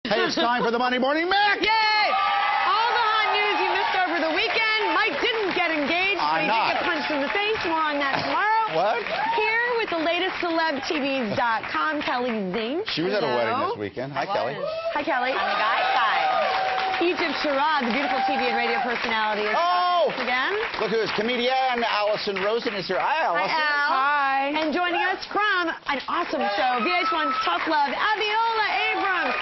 Hey, it's time for the Monday Morning Mac. Yay! All the hot news you missed over the weekend. Mike didn't get engaged, but he did get punched in the face. More on that tomorrow. What? Here with the latest celebTVs.com, Kelly Zink. She was at a wedding this weekend. Hi, Kelly. Hi, Kelly. On the guy side. Egypt Sherrod, the beautiful TV and radio personality, is again. Look who is comedian Allison Rosen is here. Hi, Allison. Hi, Al. Hi. And joining us from an awesome show, VH1's Tough Love, Abiola Abrams.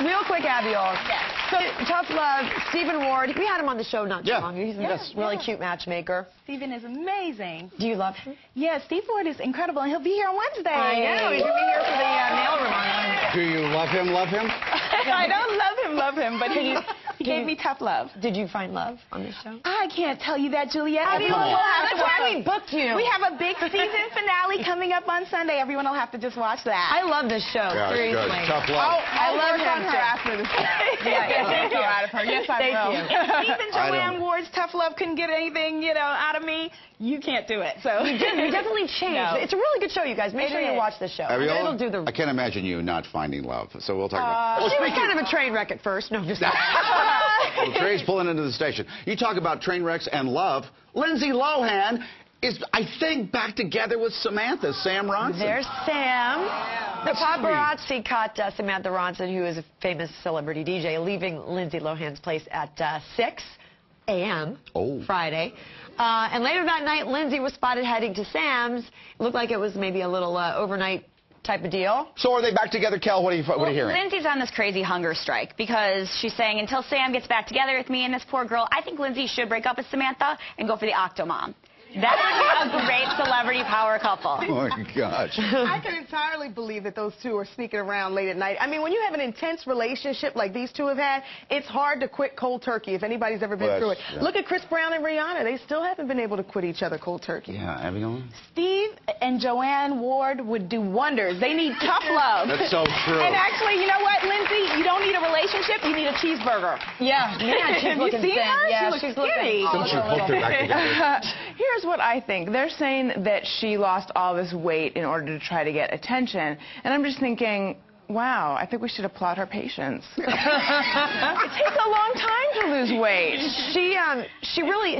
Real quick, Abiola. Yes. So, Tough Love, Stephen Ward. We had him on the show not too long ago. He's a really cute matchmaker. Stephen is amazing. Do you love him? Yeah, Steve Ward is incredible, and he'll be here on Wednesday. I know. He's going to be here for the mailroom on Wednesday. Do you love him? Love him? I don't love him, but he gave me tough love. Did you find love on this show? I can't tell you that, Juliet. come on. That's why we booked you. We have a big season finale coming up on Sunday. Everyone will have to just watch that. I love this show, Yeah, it's seriously. good. Tough love. I love him her after this. Thank you. Out of her. Yes, I will. Thank you. Even Joanne Ward's tough love couldn't get anything, out of me. You can't do it. So You definitely changed. No. It's a really good show, you guys. Make sure you watch this show. Abiola? It'll do the... I can't imagine you not finding love. So we'll talk about She was kind of a train wreck at first. No, just Well, Trey's pulling into the station. You talk about train wrecks and love. Lindsay Lohan is, I think, back together with Samantha, Sam Ronson. There's Sam. The paparazzi caught Samantha Ronson, who is a famous celebrity DJ, leaving Lindsay Lohan's place at 6 a.m. Friday. And later that night, Lindsay was spotted heading to Sam's. It looked like it was maybe a little overnight type of deal. So are they back together, Kel? What are you hearing? Lindsay's on this crazy hunger strike because she's saying until Sam gets back together with me and this poor girl, I think Lindsay should break up with Samantha and go for the Octomom. That would be a great celebrity power couple. Oh, my gosh. I can entirely believe that those two are sneaking around late at night. I mean, when you have an intense relationship like these two have had, it's hard to quit cold turkey if anybody's ever been through it. Yeah. Look at Chris Brown and Rihanna. They still haven't been able to quit each other cold turkey. Yeah, Abiola? Steve and Joanne Ward would do wonders. They need tough love. That's so true. And actually, you know what, Lindsay? You don't need a relationship. You need a cheeseburger. Yeah, man, she's Have you looking seen thin. her? Yeah, She she's looks skinny. Since you booked her back together. Here's what I think. They're saying that she lost all this weight in order to try to get attention. And I'm just thinking, wow, I think we should applaud her patience. It takes a long time to lose weight.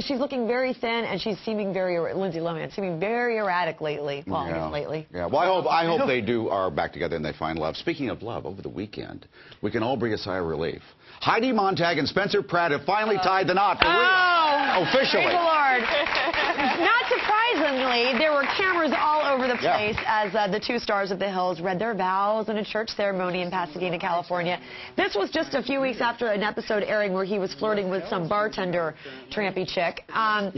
She's looking very thin, and she's seeming Lindsay Lohan, seeming very erratic lately. Well, lately. Yeah, well, I hope they are back together and they find love. Speaking of love, over the weekend, we can all breathe a sigh of relief. Heidi, Montag, and Spencer Pratt have finally tied the knot for real. Officially. Praise the Lord. Not surprisingly, there were cameras all over the place as the two stars of the Hills read their vows in a church ceremony in Pasadena, California. This was just a few weeks after an episode airing where he was flirting with some bartender trampy chick.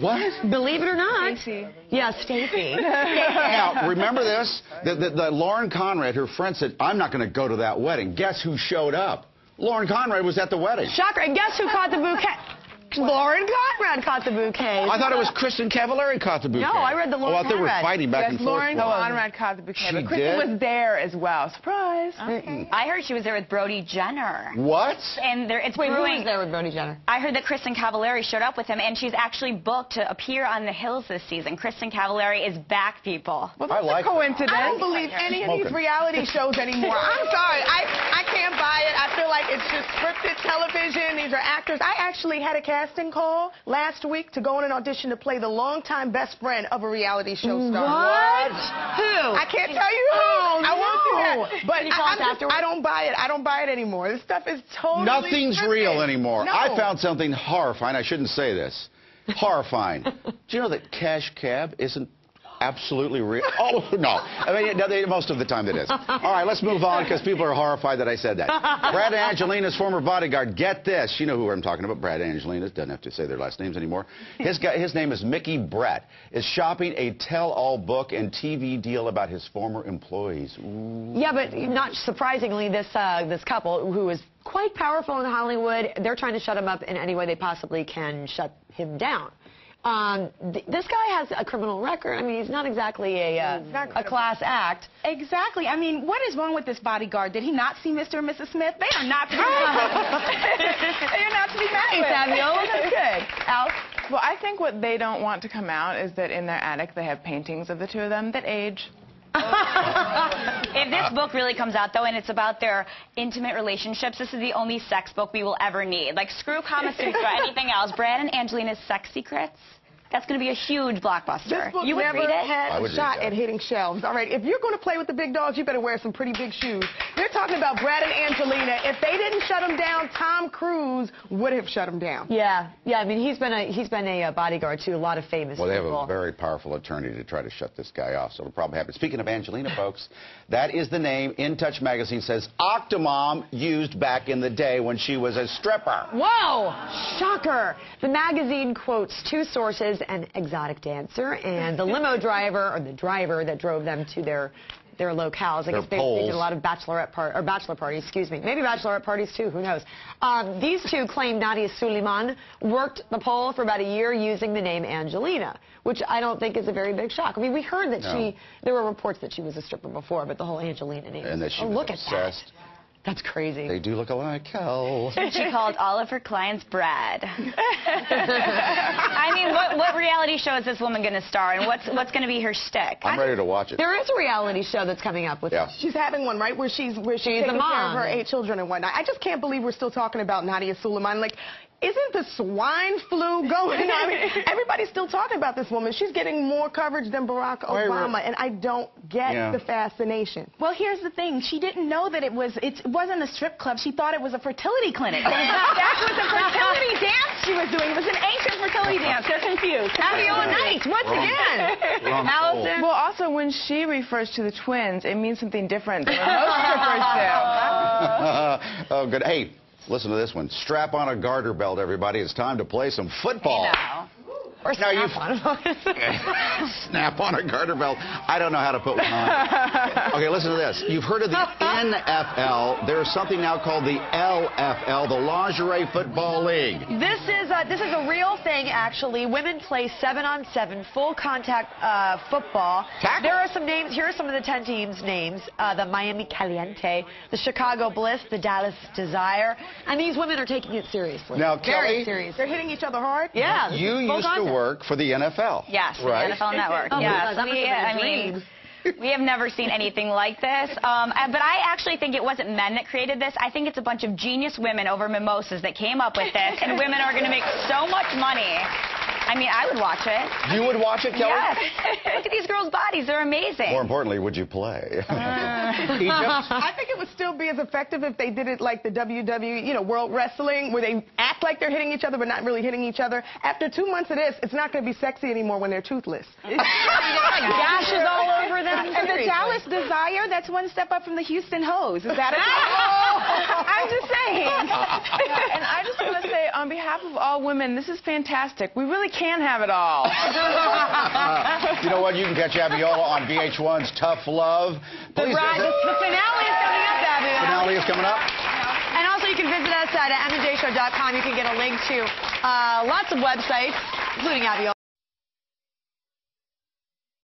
What? Believe it or not. Stacey. Yeah, Stacey. Now, remember this? The Lauren Conrad, her friend, said, I'm not going to go to that wedding. Guess who showed up? Lauren Conrad was at the wedding. Shocker. And guess who caught the bouquet? Lauren Conrad caught the bouquet. I thought it was Kristen Cavallari caught the bouquet. No, I read the Lauren I thought they were Conrad. fighting back and forth. Lauren Conrad caught the bouquet, but She Kristen did? was there as well. Surprise. I heard she was there with Brody Jenner. What? And it's Wait, who brewing. was there with Brody Jenner? I heard that Kristen Cavallari showed up with him, and she's actually booked to appear on The Hills this season. Kristen Cavallari is back, people. Well, I that's like a coincidence. I don't believe any of these Smoking. reality shows anymore. I'm sorry. I can't buy it. I feel like it's just scripted television. These are actors. I actually had a casting call last week to go in an audition to play the longtime best friend of a reality show star. What? Who? I can't tell you who. Oh, I won't do no. that. But Can you tell us I afterwards? don't buy it. I don't buy it anymore. This stuff is totally Nothing's scripted. real anymore. No. I found something horrifying. I shouldn't say this. Horrifying. Do you know that Cash Cab isn't absolutely real? Oh, no. I mean, most of the time it is. All right, let's move on because people are horrified that I said that. Pratt and Angelina's former bodyguard, get this. You know who I'm talking about. Pratt and Angelina. Doesn't have to say their last names anymore. His name is Mickey Brett. Is shopping a tell-all book and TV deal about his former employees. Ooh. Yeah, but not surprisingly, this couple, who is quite powerful in Hollywood, they're trying to shut him up in any way they possibly can shut him down. This guy has a criminal record. I mean, he's not exactly a class act. Exactly. I mean, what is wrong with this bodyguard? Did he not see Mr. and Mrs. Smith? They are not to be They are not to be mad Hey, with. Samuel, that's good. Al? Well, I think what they don't want to come out is that in their attic they have paintings of the two of them that age. If this book really comes out, though, and it's about their intimate relationships, this is the only sex book we will ever need. Like, screw Kama Sutra, anything else. Brad and Angelina's sex secrets. That's going to be a huge blockbuster. This book you would never read it? had a shot at hitting shelves. All right, if you're going to play with the big dogs, you better wear some pretty big shoes. They're talking about Brad and Angelina. If they didn't shut them down, Tom Cruise would have shut them down. Yeah. I mean, he's been a bodyguard to a lot of famous people. Well, they have a very powerful attorney to try to shut this guy off, so it'll probably happen. Speaking of Angelina, folks, that is the name In Touch magazine says Octomom used back in the day when she was a stripper. Whoa! Shocker! The magazine quotes two sources, an exotic dancer and the limo driver, or the driver that drove them to their locales. I guess they did a lot of bachelor parties, excuse me. Maybe bachelorette parties too, who knows. These two claim Nadia Suleiman worked the pole for about a year using the name Angelina, which I don't think is a very big shock. I mean, we heard that there were reports that she was a stripper before, but the whole Angelina name. And that she was look obsessed. At that. That's crazy. They do look alike, hell. She called all of her clients Brad. I mean, what reality show is this woman going to star in? What's going to be her shtick? I'm ready to watch it. There is a reality show that's coming up with her. She's having one, right, where she's taking the mom care of her 8 children and whatnot. I just can't believe we're still talking about Nadia Suleiman. Like, isn't the swine flu going on? I mean, everybody's still talking about this woman. She's getting more coverage than Barack Obama, and I don't get the fascination. Well, here's the thing. She didn't know that it wasn't a strip club. She thought it was a fertility clinic. That was a fertility dance she was doing. It was an ancient fertility dance. They're confused. Happy all night, once again. Allison? Well, also, when she refers to the twins, it means something different than what most strippers do. Oh, good. Hey. Listen to this one. Strap on a garter belt, everybody. It's time to play some football. Or snap on. Snap on a garter belt. I don't know how to put one on. Okay, listen to this. You've heard of the NFL. There's something now called the LFL, the Lingerie Football League. This is a real thing, actually. Women play 7-on-7 full contact football. Tackle. There are some names. Here are some of the 10 teams' names: the Miami Caliente, the Chicago Bliss, the Dallas Desire, and these women are taking it seriously. Now, very Kelly, serious. They're hitting each other hard? Yeah. You used to work for the NFL. Yes, right? the NFL Network. Oh, yes, I mean, we have never seen anything like this. But I actually think it wasn't men that created this. I think it's a bunch of genius women over mimosas that came up with this, and women are going to make so much money. I mean, I would watch it. You would watch it, Kelly? Yes. Look at these girls' bodies. They're amazing. More importantly, would you play? I think it would still be as effective if they did it like the WWE, World Wrestling, where they act like they're hitting each other but not really hitting each other. After 2 months of this, it's not going to be sexy anymore when they're toothless. like gashes all over them. And the Dallas Desire, that's one step up from the Houston Hose. Is that I'm just saying. And I just want to say, on behalf of all women, this is fantastic. We really can have it all. You know what? You can catch Abiola on VH1's Tough Love. Please The finale is coming up, Abiola. Finale is coming up. And also, you can visit us at mjshow.com. You can get a link to lots of websites, including Abiola.